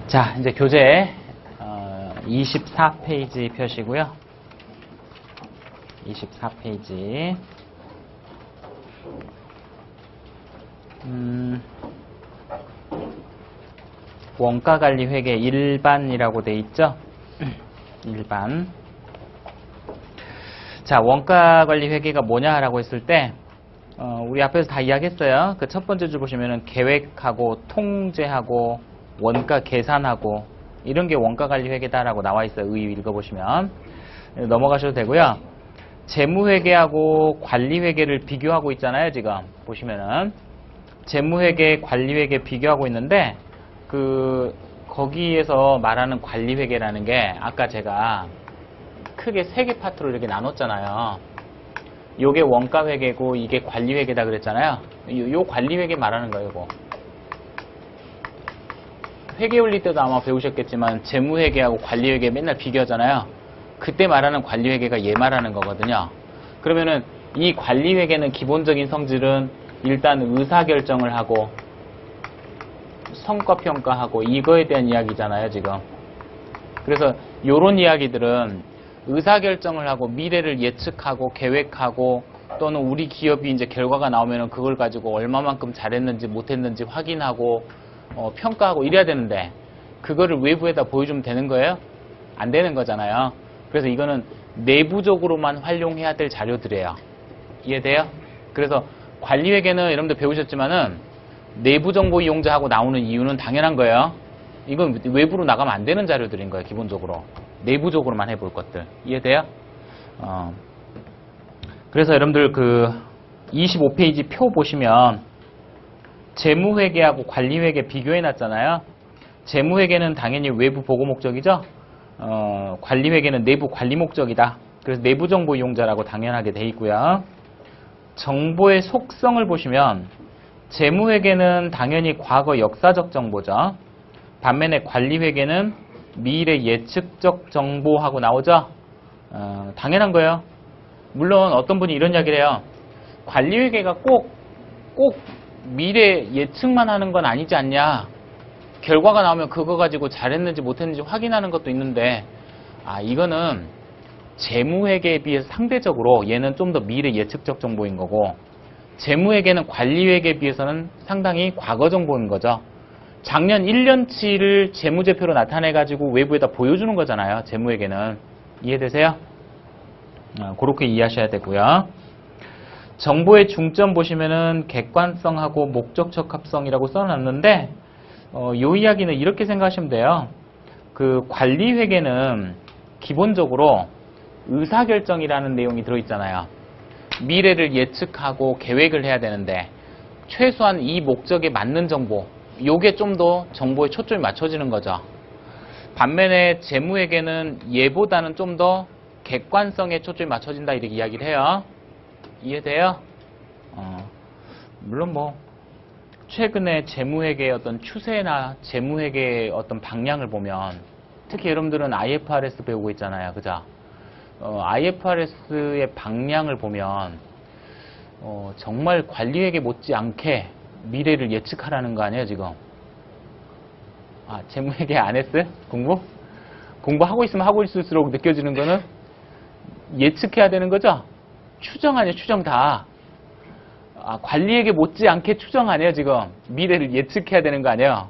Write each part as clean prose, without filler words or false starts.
자, 이제 교재 24페이지 펴시고요. 24페이지. 원가관리 회계 일반이라고 돼 있죠? 일반. 자, 원가관리 회계가 뭐냐라고 했을 때, 우리 앞에서 다 이야기했어요. 그 첫 번째 줄 보시면은 계획하고 통제하고 원가 계산하고 이런 게 원가관리 회계다라고 나와 있어요. 읽어보시면 넘어가셔도 되고요. 재무회계하고 관리회계를 비교하고 있잖아요. 지금 보시면은 재무회계, 관리회계 비교하고 있는데 거기에서 말하는 관리회계라는 게 아까 제가 크게 세 개 파트로 이렇게 나눴잖아요. 요게 원가회계고 이게 관리회계다 그랬잖아요. 요 관리회계 말하는 거예요. 이거. 회계 올릴 때도 아마 배우셨겠지만 재무회계하고 관리회계 맨날 비교하잖아요. 그때 말하는 관리회계가 얘 말하는 거거든요. 그러면은 이 관리회계는 기본적인 성질은 일단 의사결정을 하고 성과평가하고 이거에 대한 이야기잖아요. 지금. 그래서 요런 이야기들은 의사결정을 하고 미래를 예측하고 계획하고 또는 우리 기업이 이제 결과가 나오면은 그걸 가지고 얼마만큼 잘했는지 못했는지 확인하고 평가하고 이래야 되는데 그거를 외부에다 보여주면 되는 거예요? 안 되는 거잖아요. 그래서 이거는 내부적으로만 활용해야 될 자료들이에요. 이해돼요? 그래서 관리회계는 여러분들 배우셨지만은 내부 정보 이용자하고 나오는 이유는 당연한 거예요. 이건 외부로 나가면 안 되는 자료들인 거예요. 기본적으로. 내부적으로만 해볼 것들. 이해돼요? 그래서 여러분들 25페이지 표 보시면 재무회계하고 관리회계 비교해놨잖아요. 재무회계는 당연히 외부 보고 목적이죠. 관리회계는 내부 관리 목적이다. 그래서 내부 정보 이용자라고 당연하게 돼 있고요. 정보의 속성을 보시면 재무회계는 당연히 과거 역사적 정보죠. 반면에 관리회계는 미래 예측적 정보하고 나오죠. 당연한 거예요. 물론 어떤 분이 이런 이야기를 해요. 관리회계가 꼭 미래 예측만 하는 건 아니지 않냐. 결과가 나오면 그거 가지고 잘했는지 못했는지 확인하는 것도 있는데 이거는 재무회계에 비해서 상대적으로 얘는 좀 더 미래 예측적 정보인 거고 재무회계는 관리회계에 비해서는 상당히 과거 정보인 거죠. 작년 1년치를 재무제표로 나타내가지고 외부에다 보여주는 거잖아요. 재무회계는. 이해되세요? 그렇게 이해하셔야 되고요. 정보의 중점 보시면은 객관성하고 목적적 합성이라고 써놨는데 요 이야기는 이렇게 생각하시면 돼요. 관리회계는 기본적으로 의사결정이라는 내용이 들어있잖아요. 미래를 예측하고 계획을 해야 되는데 최소한 이 목적에 맞는 정보 요게 좀 더 정보에 초점이 맞춰지는 거죠. 반면에 재무회계는 얘보다는 좀 더 객관성에 초점이 맞춰진다 이렇게 이야기를 해요. 이해돼요? 물론 최근에 재무회계의 어떤 추세나 재무회계의 어떤 방향을 보면 특히 여러분들은 IFRS 배우고 있잖아요. 그죠? IFRS의 방향을 보면 정말 관리회계 못지않게 미래를 예측하라는 거 아니에요, 지금? 재무회계 안 했어요? 공부하고 있으면 하고 있을수록 느껴지는 거는 예측해야 되는 거죠? 추정 아니에요, 추정 다. 관리회계 못지않게 추정 아니에요, 지금? 미래를 예측해야 되는 거 아니에요?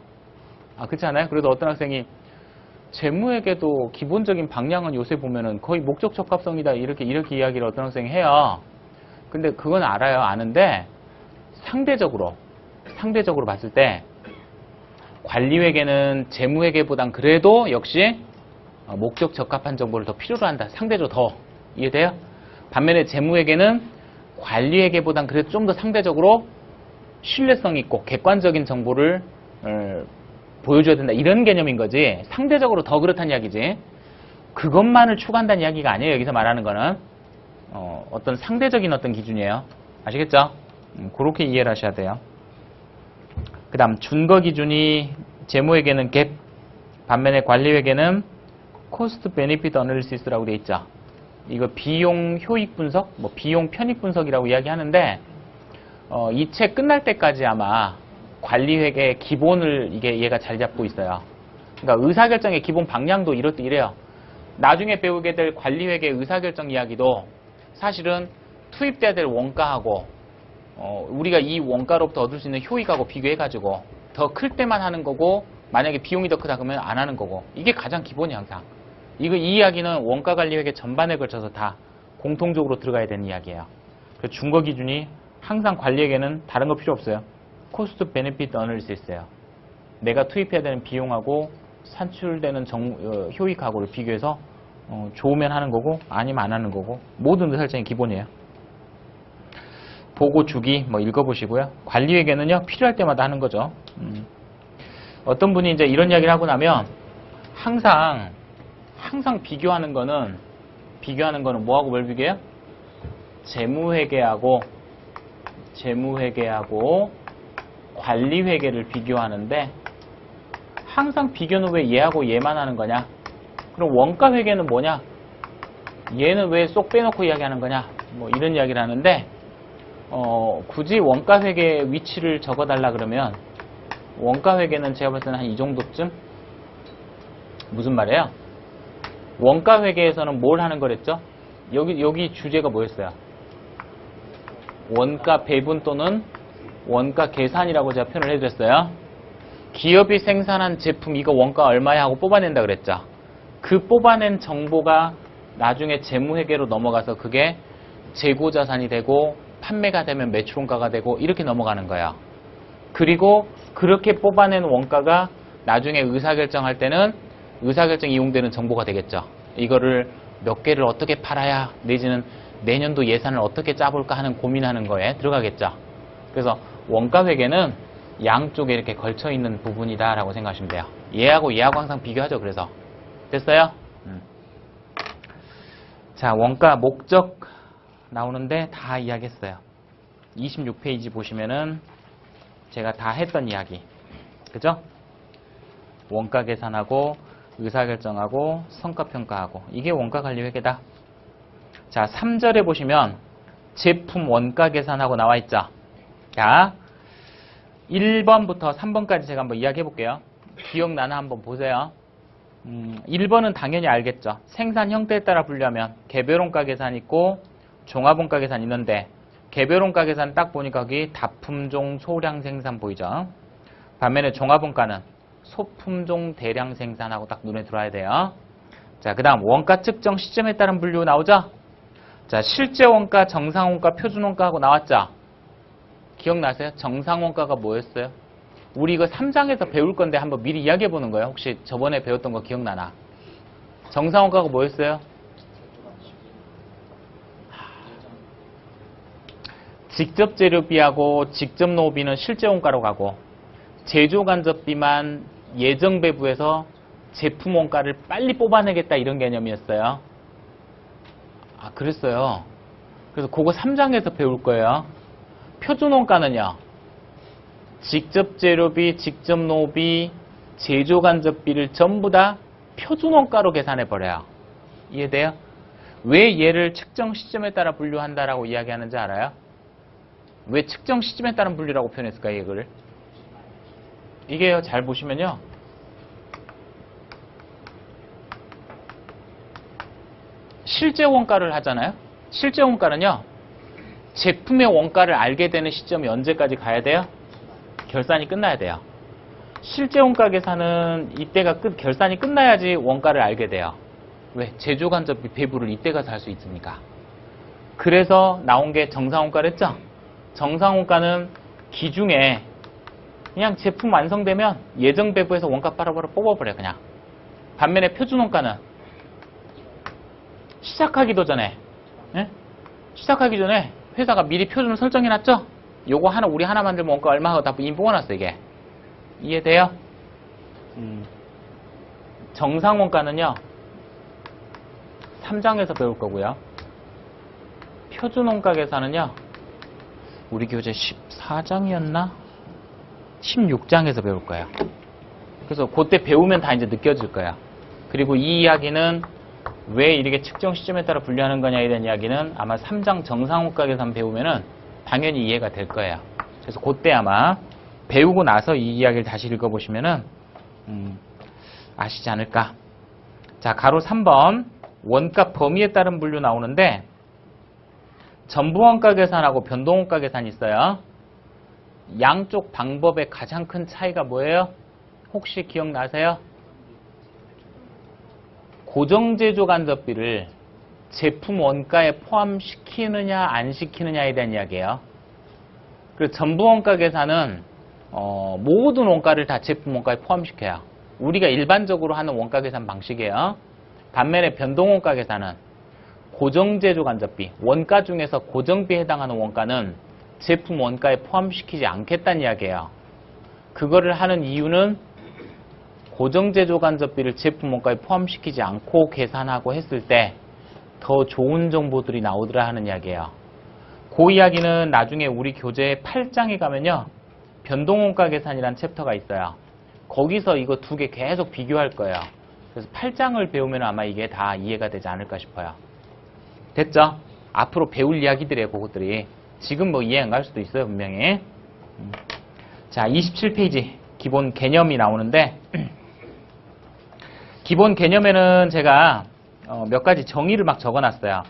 그렇지 않아요? 그래도 어떤 학생이 재무회계도 기본적인 방향은 요새 보면은 거의 목적적 합성이다 이렇게 이야기를 어떤 학생이 해요. 근데 그건 알아요, 아는데 상대적으로 봤을 때 관리회계는 재무회계보단 그래도 역시 목적 적합한 정보를 더 필요로 한다. 상대적으로 더. 이해돼요? 반면에 재무회계는 관리회계보단 그래도 좀 더 상대적으로 신뢰성 있고 객관적인 정보를 보여줘야 된다. 이런 개념인 거지. 상대적으로 더 그렇다는 이야기지. 그것만을 추구한다는 이야기가 아니에요. 여기서 말하는 거는. 어떤 상대적인 어떤 기준이에요. 아시겠죠? 그렇게 이해를 하셔야 돼요. 그 다음 준거 기준이 재무회계는 갭, 반면에 관리회계는 코스트 베니핏 어널리시스라고 되어 있죠. 이거 비용 효익 분석, 비용 편익 분석이라고 이야기하는데 이 책 끝날 때까지 아마 관리회계의 기본을 얘가 잘 잡고 있어요. 그러니까 의사결정의 기본 방향도 이래요. 나중에 배우게 될 관리회계 의사결정 이야기도 사실은 투입돼야 될 원가하고 우리가 이 원가로부터 얻을 수 있는 효익하고 비교해가지고 더 클 때만 하는 거고 만약에 비용이 더 크다 그러면 안 하는 거고 이게 가장 기본이야 항상. 이 이야기는 원가관리회계 전반에 걸쳐서 다 공통적으로 들어가야 되는 이야기예요. 그래서 준거 기준이 항상 관리회계는 다른 거 필요 없어요. 코스트 베네핏 어널리시스예요. 내가 투입해야 되는 비용하고 산출되는 효익하고를 비교해서 좋으면 하는 거고 아니면 안 하는 거고 모든 의사결정이 기본이에요. 보고 주기 뭐 읽어보시고요. 관리회계는요 필요할 때마다 하는 거죠. 어떤 분이 이제 이런 이야기를 하고 나면 항상 비교하는 거는 뭐하고 뭘 비교해요? 재무회계하고 관리회계를 비교하는데 항상 비교는 왜 얘하고 얘만 하는 거냐? 그럼 원가회계는 뭐냐? 얘는 왜 쏙 빼놓고 이야기하는 거냐? 뭐 이런 이야기를 하는데 굳이 원가회계 위치를 적어달라 그러면 원가회계는 제가 볼 때는 한 이 정도쯤? 무슨 말이에요? 원가회계에서는 뭘 하는 거랬죠? 여기 주제가 뭐였어요? 원가 배분 또는 원가 계산이라고 제가 표현을 해드렸어요. 기업이 생산한 제품 이거 원가 얼마야 하고 뽑아낸다 그랬죠. 그 뽑아낸 정보가 나중에 재무회계로 넘어가서 그게 재고자산이 되고 판매가 되면 매출원가가 되고 이렇게 넘어가는 거예요. 그리고 그렇게 뽑아낸 원가가 나중에 의사결정할 때는 의사결정 이용되는 정보가 되겠죠. 이거를 몇 개를 어떻게 팔아야 내지는 내년도 예산을 어떻게 짜볼까 하는 고민하는 거에 들어가겠죠. 그래서 원가회계는 양쪽에 이렇게 걸쳐있는 부분이다 라고 생각하시면 돼요. 얘하고 항상 비교하죠. 그래서 됐어요? 자, 원가 목적 나오는데 다 이야기했어요. 26페이지 보시면은 제가 다 했던 이야기. 그죠? 원가 계산하고 의사결정하고 성과평가하고 이게 원가관리회계다. 자, 3절에 보시면 제품 원가 계산하고 나와 있죠. 자, 1번부터 3번까지 제가 한번 이야기해 볼게요. 기억나나 한번 보세요. 1번은 당연히 알겠죠. 생산 형태에 따라 분류하면 개별원가 계산 있고 종합원가 계산 있는데 개별원가 계산 딱 보니까 거기 다품종 소량 생산 보이죠. 반면에 종합원가는 소품종 대량 생산하고 딱 눈에 들어와야 돼요. 자, 그 다음 원가 측정 시점에 따른 분류 나오죠. 자, 실제원가, 정상원가, 표준원가하고 나왔죠. 기억나세요? 정상원가가 뭐였어요? 우리 이거 3장에서 배울 건데 한번 미리 이야기해 보는 거예요. 혹시 저번에 배웠던 거 기억나나? 정상원가가 뭐였어요? 직접 재료비하고 직접 노비는 실제원가로 가고 제조간접비만 예정 배부해서 제품 원가를 빨리 뽑아내겠다 이런 개념이었어요. 아, 그랬어요. 그래서 그거 3장에서 배울 거예요. 표준원가는요. 직접 재료비, 직접 노비, 제조간접비를 전부 다 표준원가로 계산해버려요. 이해돼요? 왜 얘를 측정 시점에 따라 분류한다라고 이야기하는지 알아요? 왜 측정 시점에 따른 분류라고 표현했을까요? 이걸? 이게요. 잘 보시면요. 실제 원가를 하잖아요. 실제 원가는요. 제품의 원가를 알게 되는 시점이 언제까지 가야 돼요? 결산이 끝나야 돼요. 실제 원가 계산은 이때가 결산이 끝나야지 원가를 알게 돼요. 왜? 제조간접비 배부를 이때 가서 할 수 있으니까. 그래서 나온 게 정상원가를 했죠? 정상원가는 기중에 그냥 제품 완성되면 예정 배부해서 원가 바로바로 뽑아버려요. 그냥. 반면에 표준원가는 시작하기도 전에 시작하기 전에 회사가 미리 표준을 설정해놨죠? 요거 하나 우리 하나 만들면 원가 얼마 하고 다 이미 뽑아놨어. 이게 이해돼요? 정상원가는요 3장에서 배울 거고요. 표준원가 계산은요 우리 교재 14장이었나? 16장에서 배울 거예요. 그래서 그때 배우면 다 이제 느껴질 거야. 그리고 이 이야기는 왜 이렇게 측정 시점에 따라 분류하는 거냐에 대한 이야기는 아마 3장 정상원가 계산 배우면은 당연히 이해가 될 거예요. 그래서 그때 아마 배우고 나서 이 이야기를 다시 읽어보시면은 아시지 않을까? 자, 가로 3번 원가 범위에 따른 분류 나오는데 전부원가 계산하고 변동원가 계산이 있어요. 양쪽 방법의 가장 큰 차이가 뭐예요? 혹시 기억나세요? 고정제조 간접비를 제품 원가에 포함시키느냐 안 시키느냐에 대한 이야기예요. 그리고 전부원가 계산은 모든 원가를 다 제품 원가에 포함시켜요. 우리가 일반적으로 하는 원가 계산 방식이에요. 반면에 변동원가 계산은 고정제조 간접비, 원가 중에서 고정비에 해당하는 원가는 제품 원가에 포함시키지 않겠다는 이야기예요. 그거를 하는 이유는 고정제조 간접비를 제품 원가에 포함시키지 않고 계산하고 했을 때 더 좋은 정보들이 나오더라 하는 이야기예요. 그 이야기는 나중에 우리 교재 8장에 가면요. 변동원가 계산이라는 챕터가 있어요. 거기서 이거 두 개 계속 비교할 거예요. 그래서 8장을 배우면 아마 이게 다 이해가 되지 않을까 싶어요. 됐죠? 앞으로 배울 이야기들이에요, 그것들이. 지금 뭐 이해 안 갈 수도 있어요, 분명히. 자, 27페이지. 기본 개념이 나오는데, 기본 개념에는 제가 몇 가지 정의를 막 적어놨어요.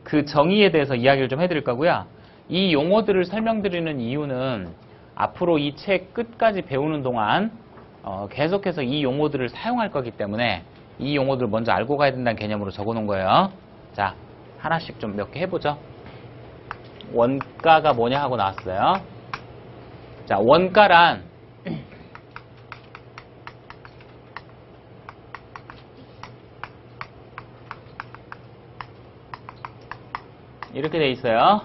그 정의에 대해서 이야기를 좀 해드릴 거고요. 이 용어들을 설명드리는 이유는 앞으로 이 책 끝까지 배우는 동안 계속해서 이 용어들을 사용할 거기 때문에 이 용어들을 먼저 알고 가야 된다는 개념으로 적어놓은 거예요. 자, 하나씩 좀 몇 개 해보죠. 원가가 뭐냐 하고 나왔어요. 자, 원가란 이렇게 돼 있어요.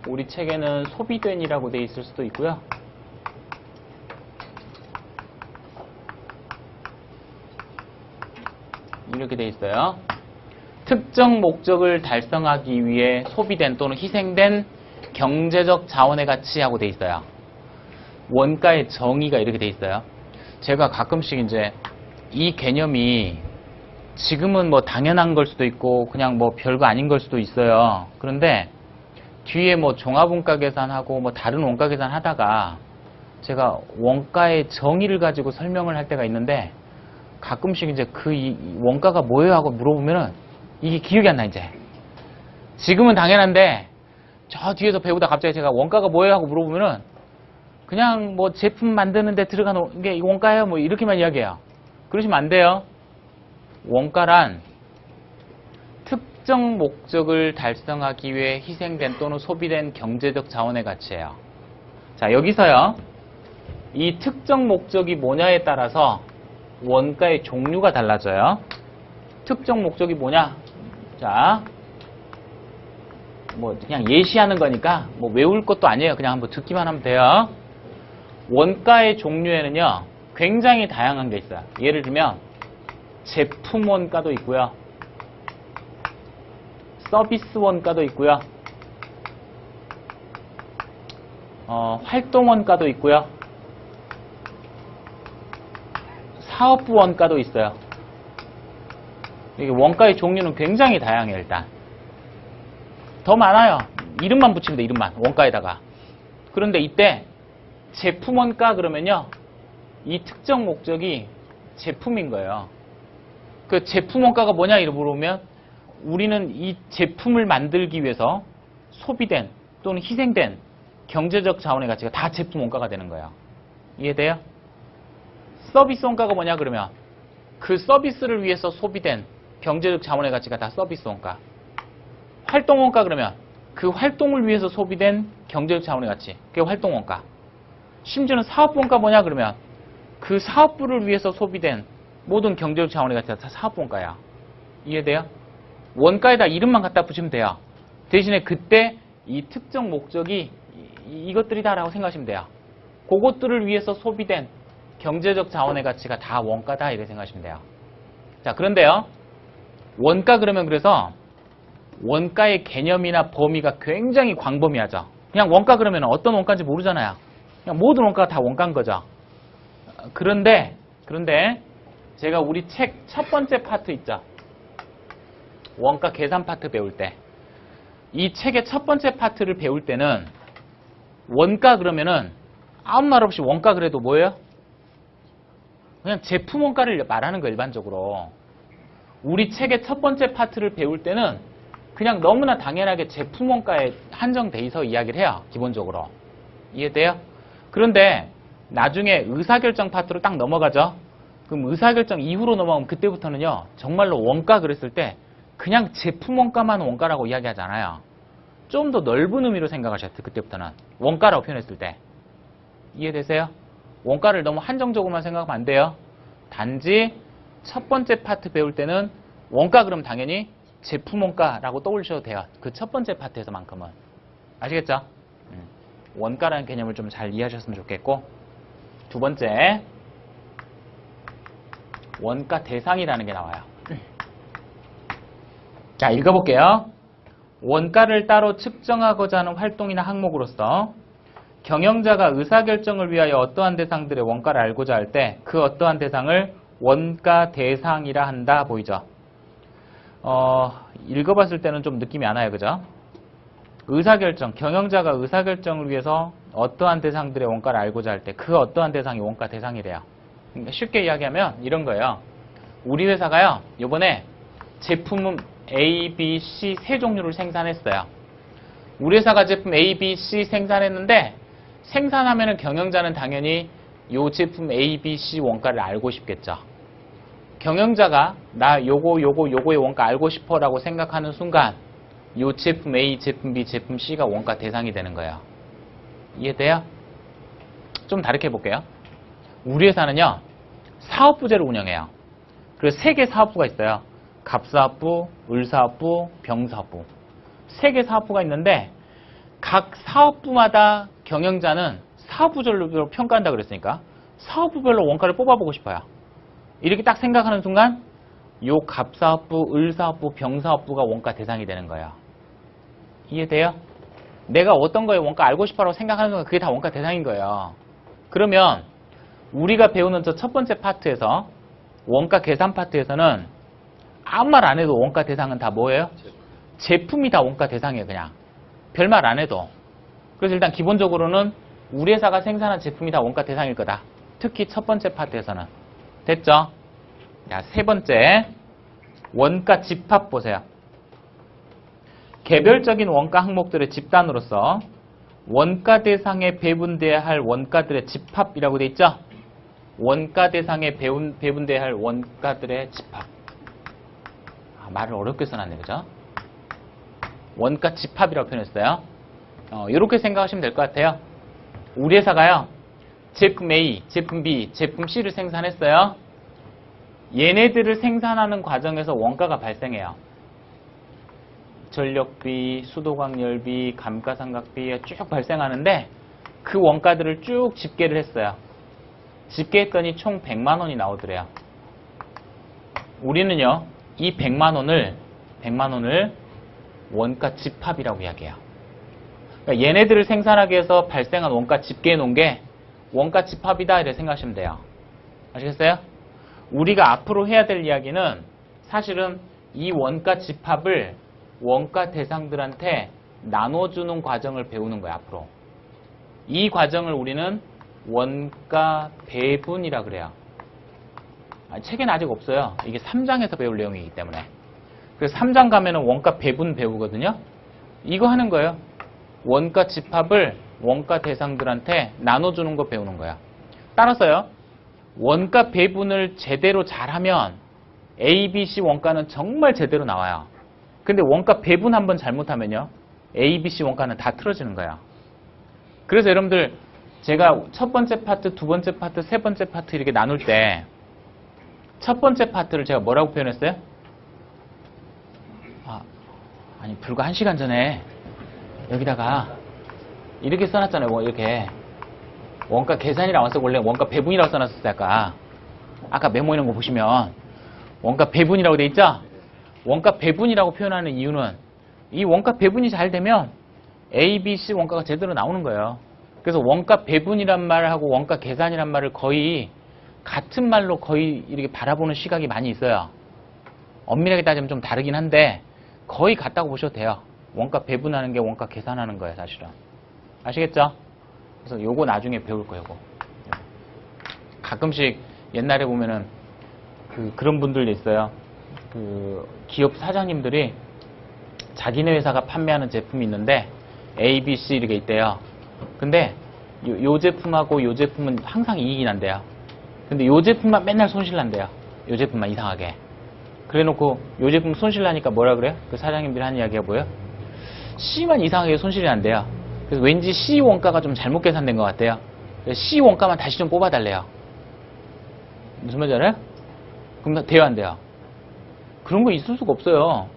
우리 책에는 소비된이라고 돼 있을 수도 있고요. 이렇게 돼 있어요. 특정 목적을 달성하기 위해 소비된 또는 희생된 경제적 자원의 가치하고 돼 있어요. 원가의 정의가 이렇게 돼 있어요. 제가 가끔씩 이제 이 개념이 지금은 뭐 당연한 걸 수도 있고 그냥 뭐 별거 아닌 걸 수도 있어요. 그런데 뒤에 뭐 종합원가 계산하고 뭐 다른 원가 계산 하다가 제가 원가의 정의를 가지고 설명을 할 때가 있는데 가끔씩 이제 이 원가가 뭐예요 하고 물어보면은 이게 기억이 안 나 이제. 지금은 당연한데 저 뒤에서 배우다 갑자기 제가 원가가 뭐예요 하고 물어보면은 그냥 뭐 제품 만드는데 들어가는 게 원가예요 뭐 이렇게만 이야기해요. 그러시면 안 돼요. 원가란 특정 목적을 달성하기 위해 희생된 또는 소비된 경제적 자원의 가치예요. 자, 여기서요. 이 특정 목적이 뭐냐에 따라서 원가의 종류가 달라져요. 특정 목적이 뭐냐? 자, 뭐 그냥 예시하는 거니까 뭐 외울 것도 아니에요. 그냥 한번 듣기만 하면 돼요. 원가의 종류에는요. 굉장히 다양한 게 있어요. 예를 들면 제품 원가도 있고요. 서비스 원가도 있고요. 활동 원가도 있고요. 사업부 원가도 있어요. 이게 원가의 종류는 굉장히 다양해요, 일단. 더 많아요. 이름만 붙이면 돼, 이름만. 원가에다가. 그런데 이때 제품 원가 그러면요. 이 특정 목적이 제품인 거예요. 그 제품 원가가 뭐냐 이렇게 물어보면 우리는 이 제품을 만들기 위해서 소비된 또는 희생된 경제적 자원의 가치가 다 제품 원가가 되는 거예요. 이해돼요? 서비스 원가가 뭐냐 그러면 그 서비스를 위해서 소비된 경제적 자원의 가치가 다 서비스 원가. 활동 원가 그러면 그 활동을 위해서 소비된 경제적 자원의 가치. 그게 활동 원가. 심지어는 사업 원가 뭐냐 그러면 그 사업부를 위해서 소비된 모든 경제적 자원의 가치가 다 사업 원가야. 이해돼요? 원가에다 이름만 갖다 붙이면 돼요. 대신에 그때 이 특정 목적이 이것들이다라고 생각하시면 돼요. 그것들을 위해서 소비된 경제적 자원의 가치가 다 원가다 이렇게 생각하시면 돼요. 자, 그런데요. 원가 그러면 그래서 원가의 개념이나 범위가 굉장히 광범위하죠. 그냥 원가 그러면 어떤 원가인지 모르잖아요. 그냥 모든 원가가 다 원가인 거죠. 그런데 제가 우리 책 첫 번째 파트 있죠. 원가 계산 파트 배울 때. 이 책의 첫 번째 파트를 배울 때는 원가 그러면은 아무 말 없이 원가 그래도 뭐예요? 그냥 제품 원가를 말하는 거 일반적으로. 우리 책의 첫 번째 파트를 배울 때는 그냥 너무나 당연하게 제품 원가에 한정돼 있어 이야기를 해요. 기본적으로. 이해돼요? 그런데 나중에 의사결정 파트로 딱 넘어가죠. 그럼 의사결정 이후로 넘어가면 그때부터는요. 정말로 원가 그랬을 때 그냥 제품 원가만 원가라고 이야기하잖아요. 좀 더 넓은 의미로 생각하셔야 돼요. 그때부터는. 원가라고 표현했을 때. 이해되세요? 원가를 너무 한정적으로만 생각하면 안 돼요. 단지 첫 번째 파트 배울 때는 원가 그럼 당연히 제품 원가라고 떠올리셔도 돼요. 그 첫 번째 파트에서만큼은. 아시겠죠? 원가라는 개념을 좀 잘 이해하셨으면 좋겠고, 두 번째 원가 대상이라는 게 나와요. 자, 읽어볼게요. 원가를 따로 측정하고자 하는 활동이나 항목으로서 경영자가 의사결정을 위하여 어떠한 대상들의 원가를 알고자 할 때 그 어떠한 대상을 원가 대상이라 한다. 보이죠? 읽어봤을 때는 좀 느낌이 안 와요. 그죠? 의사결정, 경영자가 의사결정을 위해서 어떠한 대상들의 원가를 알고자 할 때 그 어떠한 대상이 원가 대상이래요. 그러니까 쉽게 이야기하면 이런 거예요. 우리 회사가요, 요번에 제품 A, B, C 세 종류를 생산했어요. 우리 회사가 제품 A, B, C 생산했는데 생산하면은 경영자는 당연히 요 제품 A, B, C 원가를 알고 싶겠죠. 경영자가 나 요거의 원가 알고 싶어 라고 생각하는 순간 요 제품 A, 제품 B, 제품 C가 원가 대상이 되는 거예요. 이해돼요? 좀 다르게 해볼게요. 우리 회사는요, 사업부제를 운영해요. 그래서 3개 사업부가 있어요. 갑사업부, 을사업부, 병사업부. 3개 사업부가 있는데 각 사업부마다 경영자는 사업부별로 평가한다 그랬으니까 사업부별로 원가를 뽑아보고 싶어요. 이렇게 딱 생각하는 순간 요 갑사업부, 을사업부, 병사업부가 원가 대상이 되는 거예요. 이해돼요? 내가 어떤 거에 원가 알고 싶어라고 생각하는 순간 그게 다 원가 대상인 거예요. 그러면 우리가 배우는 저 첫 번째 파트에서 원가 계산 파트에서는 아무 말 안 해도 원가 대상은 다 뭐예요? 제품이 다 원가 대상이에요. 그냥 별말 안 해도. 그래서 일단 기본적으로는 우리 회사가 생산한 제품이 다 원가 대상일 거다. 특히 첫 번째 파트에서는. 됐죠? 자, 세 번째 원가 집합 보세요. 개별적인 원가 항목들의 집단으로서 원가 대상에 배분돼야 할 원가들의 집합이라고 돼 있죠? 원가 대상에 배분돼야 할 원가들의 집합. 말을 어렵게 써놨네, 그죠? 원가 집합이라고 표현했어요. 이렇게 생각하시면 될 것 같아요. 우리 회사가요, 제품 A, 제품 B, 제품 C를 생산했어요. 얘네들을 생산하는 과정에서 원가가 발생해요. 전력비, 수도광열비, 감가상각비 쭉 발생하는데 그 원가들을 쭉 집계를 했어요. 집계했더니 총 100만 원이 나오더래요. 우리는요, 이 100만 원을 원가 집합이라고 이야기해요. 그러니까 얘네들을 생산하기 위해서 발생한 원가 집계해 놓은 게 원가 집합이다 이렇게 생각하시면 돼요. 아시겠어요? 우리가 앞으로 해야 될 이야기는 사실은 이 원가 집합을 원가 대상들한테 나눠주는 과정을 배우는 거예요. 앞으로. 이 과정을 우리는 원가 배분이라 그래요. 책에는 아직 없어요. 이게 3장에서 배울 내용이기 때문에. 그래서 3장 가면은 원가 배분 배우거든요. 이거 하는 거예요. 원가 집합을 원가 대상들한테 나눠주는 거 배우는 거야. 따라서요, 원가 배분을 제대로 잘하면 A, B, C 원가는 정말 제대로 나와요. 근데 원가 배분 한번 잘못하면요, A, B, C 원가는 다 틀어지는 거야. 그래서 여러분들 제가 첫 번째 파트, 두 번째 파트, 세 번째 파트 이렇게 나눌 때 첫 번째 파트를 제가 뭐라고 표현했어요? 아니 불과 1시간 전에 여기다가 이렇게 써놨잖아요. 뭐 이렇게 원가 계산이라고 안 쓰고 원래 원가 배분이라고 써놨었어요. 아까 메모 있는 거 보시면 원가 배분이라고 돼 있죠? 원가 배분이라고 표현하는 이유는 이 원가 배분이 잘 되면 A, B, C 원가가 제대로 나오는 거예요. 그래서 원가 배분이란 말하고 원가 계산이란 말을 거의 같은 말로 거의 이렇게 바라보는 시각이 많이 있어요. 엄밀하게 따지면 좀 다르긴 한데 거의 같다고 보셔도 돼요. 원가 배분하는 게 원가 계산하는 거예요, 사실은. 아시겠죠? 그래서 요거 나중에 배울 거예요. 요거. 가끔씩 옛날에 보면은 그런 분들 있어요. 그 기업 사장님들이 자기네 회사가 판매하는 제품이 있는데 A, B, C 이렇게 있대요. 근데 요 제품하고 요 제품은 항상 이익이 난대요. 근데 요 제품만 맨날 손실 난대요. 요 제품만 이상하게. 그래 놓고 요 제품 손실 나니까 뭐라 그래요? 그 사장님들이 하는 이야기가 뭐예요? C만 이상하게 손실이 난대요. 그래서 왠지 C 원가가 좀 잘못 계산된 것 같아요. 그래서 C 원가만 다시 좀 뽑아달래요. 무슨 말인지 알아요? 그럼 돼요, 안 돼요? 그런 거 있을 수가 없어요.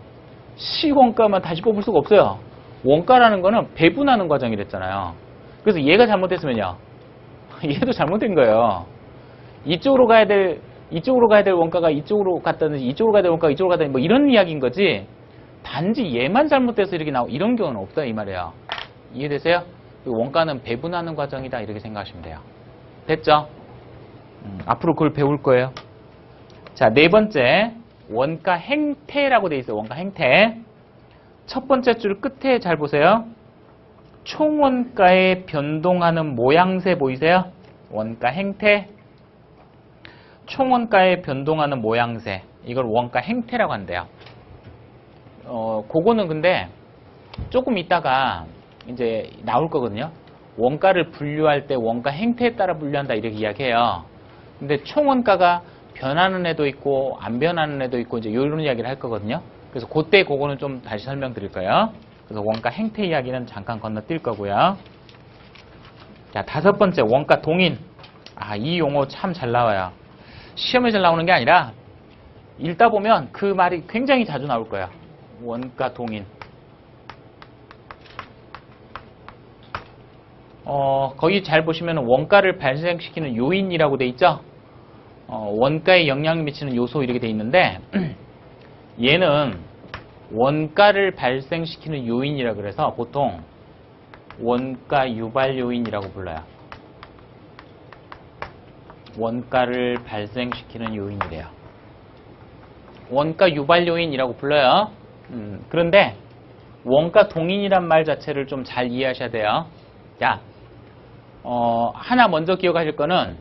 C 원가만 다시 뽑을 수가 없어요. 원가라는 거는 배분하는 과정이랬잖아요. 그래서 얘가 잘못됐으면요. 얘도 잘못된 거예요. 이쪽으로 가야 될 원가가 이쪽으로 갔다든지 이쪽으로 가야 될 원가가 이쪽으로 갔다든지 뭐 이런 이야기인 거지. 단지 얘만 잘못돼서 이렇게 나오고 이런 경우는 없다 이 말이에요. 이해되세요? 원가는 배분하는 과정이다 이렇게 생각하시면 돼요. 됐죠? 앞으로 그걸 배울 거예요. 자, 네 번째 원가 행태라고 돼 있어요. 원가 행태. 첫 번째 줄 끝에 잘 보세요. 총원가에 변동하는 모양새 보이세요? 원가 행태. 총원가에 변동하는 모양새. 이걸 원가 행태라고 한대요. 그거는 근데 조금 있다가 이제 나올 거거든요. 원가를 분류할 때 원가 행태에 따라 분류한다 이렇게 이야기해요. 근데 총원가가 변하는 애도 있고 안 변하는 애도 있고 이제 이런 이야기를 할 거거든요. 그래서 그때 그거는 좀 다시 설명드릴 거예요. 그래서 원가 행태 이야기는 잠깐 건너뛸 거고요. 자, 다섯 번째 원가 동인. 이 용어 참 잘 나와요. 시험에 잘 나오는 게 아니라 읽다 보면 그 말이 굉장히 자주 나올 거예요. 원가 동인. 거기 잘 보시면 원가를 발생시키는 요인이라고 돼 있죠. 원가에 영향을 미치는 요소 이렇게 돼 있는데 얘는 원가를 발생시키는 요인이라 그래서 보통 원가 유발 요인이라고 불러요. 원가를 발생시키는 요인이래요. 원가 유발 요인이라고 불러요. 그런데 원가 동인이란 말 자체를 좀 잘 이해하셔야 돼요. 자, 하나 먼저 기억하실 거는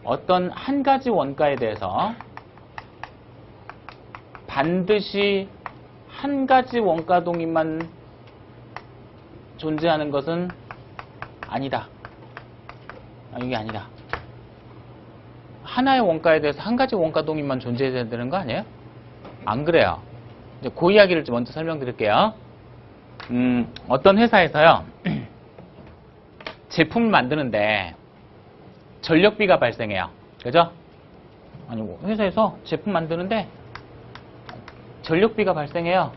어떤 한 가지 원가에 대해서 반드시 한 가지 원가 동인만 존재하는 것은 아니다. 이게 아니다. 하나의 원가에 대해서 한 가지 원가 동인만 존재해야 되는 거 아니에요? 안 그래요. 이제 그 이야기를 좀 먼저 설명드릴게요. 어떤 회사에서요. 제품을 만드는데 전력비가 발생해요. 그죠? 아니, 회사에서 제품 만드는데 전력비가 발생해요.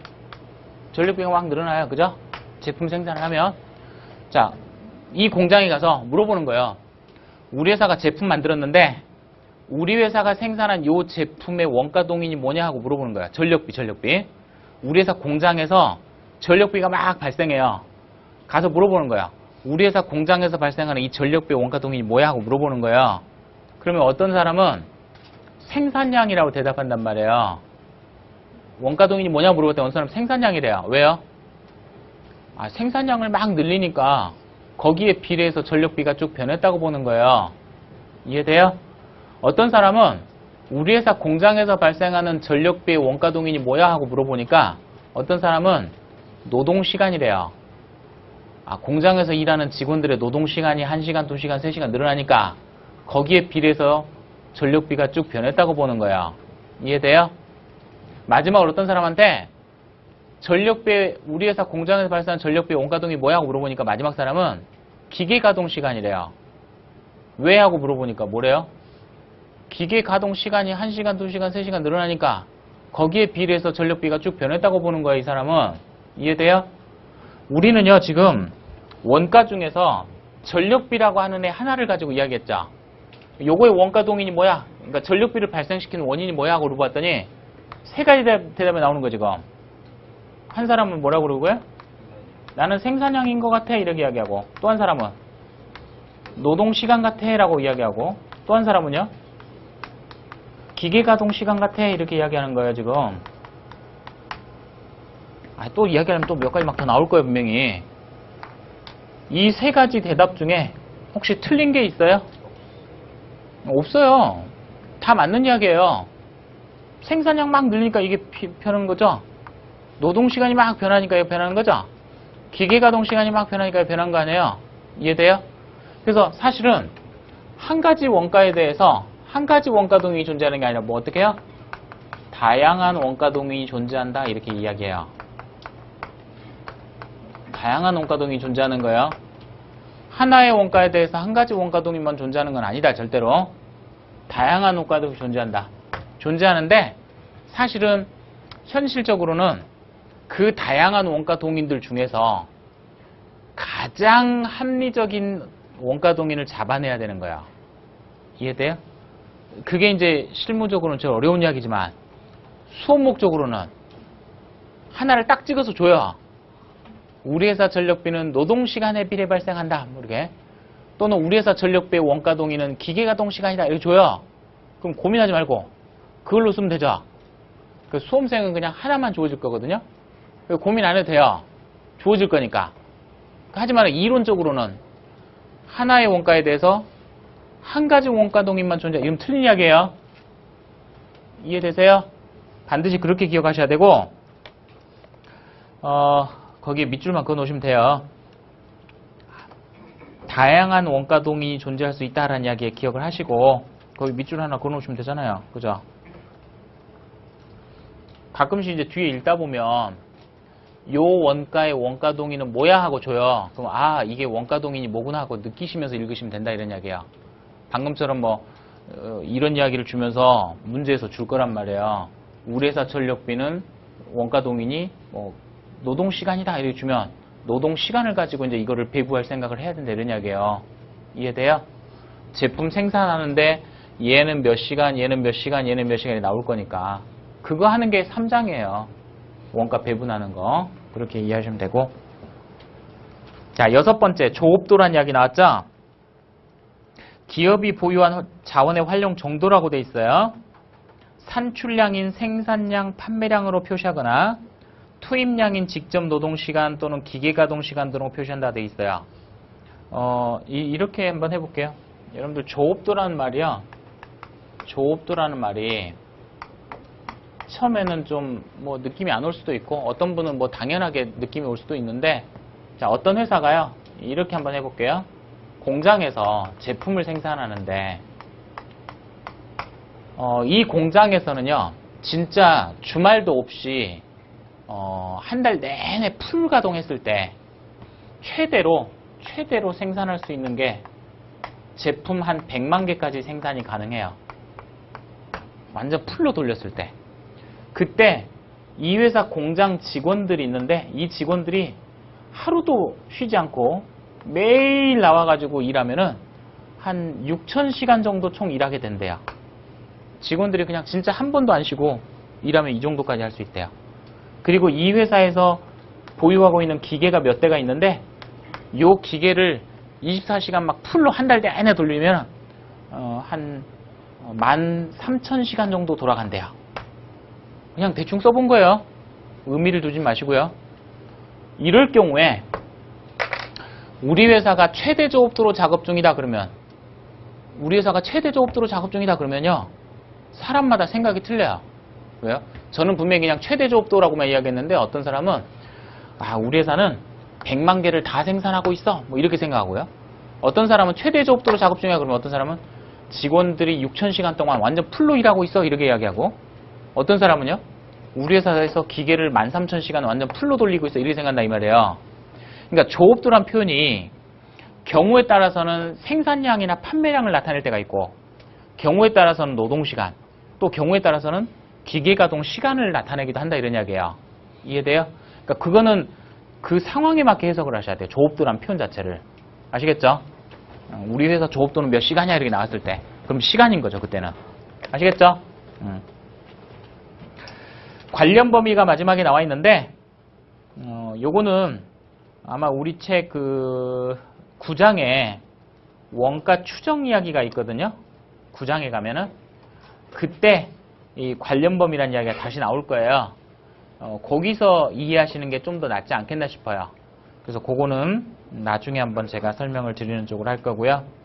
전력비가 막 늘어나요. 그죠? 제품 생산을 하면. 자, 이 공장에 가서 물어보는 거예요. 우리 회사가 제품 만들었는데 우리 회사가 생산한 이 제품의 원가 동인이 뭐냐 하고 물어보는 거예요. 전력비. 우리 회사 공장에서 전력비가 막 발생해요. 가서 물어보는 거예요. 우리 회사 공장에서 발생하는 이 전력비 원가 동인이 뭐야 하고 물어보는 거예요. 그러면 어떤 사람은 생산량이라고 대답한단 말이에요. 원가 동인이 뭐냐고 물어볼 때 어떤 사람은 생산량이래요. 왜요? 생산량을 막 늘리니까 거기에 비례해서 전력비가 쭉 변했다고 보는 거예요. 이해돼요? 어떤 사람은 우리 회사 공장에서 발생하는 전력비의 원가 동인이 뭐야 하고 물어보니까 어떤 사람은 노동시간이래요. 공장에서 일하는 직원들의 노동시간이 1시간, 2시간, 3시간 늘어나니까 거기에 비례해서 전력비가 쭉 변했다고 보는 거예요. 이해돼요? 마지막으로 어떤 사람한테 우리 회사 공장에서 발생하는 전력비의 원가 동인이 뭐야 하고 물어보니까 마지막 사람은 기계 가동 시간이래요. 왜 하고 물어보니까 뭐래요? 기계 가동 시간이 1시간, 2시간, 3시간 늘어나니까 거기에 비례해서 전력비가 쭉 변했다고 보는 거예요. 이 사람은. 이해돼요? 우리는요 지금 원가 중에서 전력비라고 하는 애 하나를 가지고 이야기했죠. 요거의 원가 동인이 뭐야? 그러니까 전력비를 발생시키는 원인이 뭐야 하고 물어봤더니 세 가지 대답이 나오는 거 지금. 한 사람은 뭐라고 그러고요? 나는 생산량인 것 같아 이렇게 이야기하고, 또 한 사람은 노동시간 같아 라고 이야기하고, 또 한 사람은요 기계가동 시간 같아 이렇게 이야기하는 거예요 지금. 또 이야기하면 또 몇 가지 막 더 나올 거예요 분명히. 이 세 가지 대답 중에 혹시 틀린 게 있어요? 없어요. 다 맞는 이야기예요. 생산량 막 늘리니까 이게 변하는 거죠. 노동시간이 막 변하니까 이게 변하는 거죠. 기계가동시간이 막 변하니까 변한 거 아니에요. 이해돼요? 그래서 사실은 한 가지 원가에 대해서 한 가지 원가동인이 존재하는 게 아니라 뭐 어떻게 해요? 다양한 원가동인이 존재한다 이렇게 이야기해요. 다양한 원가동인이 존재하는 거예요. 하나의 원가에 대해서 한 가지 원가동인만 존재하는 건 아니다. 절대로. 다양한 원가동이 존재한다. 존재하는데 사실은 현실적으로는 그 다양한 원가동인들 중에서 가장 합리적인 원가동인을 잡아내야 되는 거야. 이해돼요? 그게 이제 실무적으로는 제일 어려운 이야기지만 수업 목적으로는 하나를 딱 찍어서 줘요. 우리 회사 전력비는 노동시간에 비례 발생한다. 모르게. 또는 우리 회사 전력비의 원가동인은 기계가동시간이다. 이렇게 줘요. 그럼 고민하지 말고 그걸로 쓰면 되죠. 그 수험생은 그냥 하나만 주어질 거거든요. 고민 안 해도 돼요. 주어질 거니까. 하지만 이론적으로는 하나의 원가에 대해서 한 가지 원가동인만 존재. 이건 틀린 이야기예요. 이해되세요? 반드시 그렇게 기억하셔야 되고 거기에 밑줄만 그어 놓으시면 돼요. 다양한 원가동인이 존재할 수 있다라는 이야기에 기억을 하시고 거기 밑줄 하나 그어 놓으시면 되잖아요. 그죠? 가끔씩 이제 뒤에 읽다 보면 요 원가의 원가동인은 뭐야 하고 줘요. 그럼 아 이게 원가동인이 뭐구나 하고 느끼시면서 읽으시면 된다 이런 이야기예요. 방금처럼 뭐 이런 이야기를 주면서 문제에서 줄 거란 말이에요. 우리 회사 전력비는 원가동인이 뭐 노동시간이다 이렇게 주면 노동시간을 가지고 이제 이거를 배부할 생각을 해야 된다 이런 이야기예요. 이해돼요? 제품 생산하는데 얘는 몇 시간, 얘는 몇 시간, 얘는 몇 시간이 나올 거니까 그거 하는 게 3장이에요. 원가 배분하는 거. 그렇게 이해하시면 되고. 자, 6번째 조업도란 이야기 나왔죠? 기업이 보유한 자원의 활용 정도라고 돼 있어요. 산출량인 생산량, 판매량으로 표시하거나 투입량인 직접 노동시간 또는 기계가동시간 등으로 표시한다 돼 있어요. 이렇게 한번 해볼게요. 여러분들 조업도라는 말이요. 조업도라는 말이 처음에는 좀 뭐 느낌이 안 올 수도 있고 어떤 분은 뭐 당연하게 느낌이 올 수도 있는데 자 어떤 회사가요. 이렇게 한번 해볼게요. 공장에서 제품을 생산하는데 이 공장에서는요. 진짜 주말도 없이 한 달 내내 풀 가동했을 때 최대로 생산할 수 있는 게 제품 한 100만 개까지 생산이 가능해요. 완전 풀로 돌렸을 때. 그때 이 회사 공장 직원들이 있는데 이 직원들이 하루도 쉬지 않고 매일 나와가지고 일하면은 한 6,000시간 정도 총 일하게 된대요. 직원들이 그냥 진짜 한 번도 안 쉬고 일하면 이 정도까지 할 수 있대요. 그리고 이 회사에서 보유하고 있는 기계가 몇 대가 있는데 이 기계를 24시간 막 풀로 한 달 내내 돌리면 한 13,000시간 정도 돌아간대요. 그냥 대충 써본 거예요. 의미를 두지 마시고요. 이럴 경우에 우리 회사가 최대 조업도로 작업 중이다 그러면 우리 회사가 최대 조업도로 작업 중이다 그러면요. 사람마다 생각이 틀려요. 왜요? 저는 분명히 그냥 최대 조업도라고만 이야기했는데 어떤 사람은 아 우리 회사는 100만 개를 다 생산하고 있어. 뭐 이렇게 생각하고요. 어떤 사람은 최대 조업도로 작업 중이야 그러면 어떤 사람은 직원들이 6,000시간 동안 완전 풀로 일하고 있어 이렇게 이야기하고 어떤 사람은요. 우리 회사에서 기계를 13,000시간 완전 풀로 돌리고 있어 이렇게 생각한다 이 말이에요. 그러니까 조업도란 표현이 경우에 따라서는 생산량이나 판매량을 나타낼 때가 있고 경우에 따라서는 노동시간 또 경우에 따라서는 기계가동 시간을 나타내기도 한다 이런 이야기예요. 이해돼요? 그러니까 그거는 그 상황에 맞게 해석을 하셔야 돼요. 조업도란 표현 자체를. 아시겠죠? 우리 회사 조업도는 몇 시간이야 이렇게 나왔을 때 그럼 시간인 거죠 그때는. 아시겠죠? 관련 범위가 마지막에 나와 있는데 요거는 아마 우리 책 그 9장에 원가 추정 이야기가 있거든요. 9장에 가면은 그때 이 관련 범위라는 이야기가 다시 나올 거예요. 거기서 이해하시는 게 좀 더 낫지 않겠나 싶어요. 그래서 그거는 나중에 한번 제가 설명을 드리는 쪽으로 할 거고요.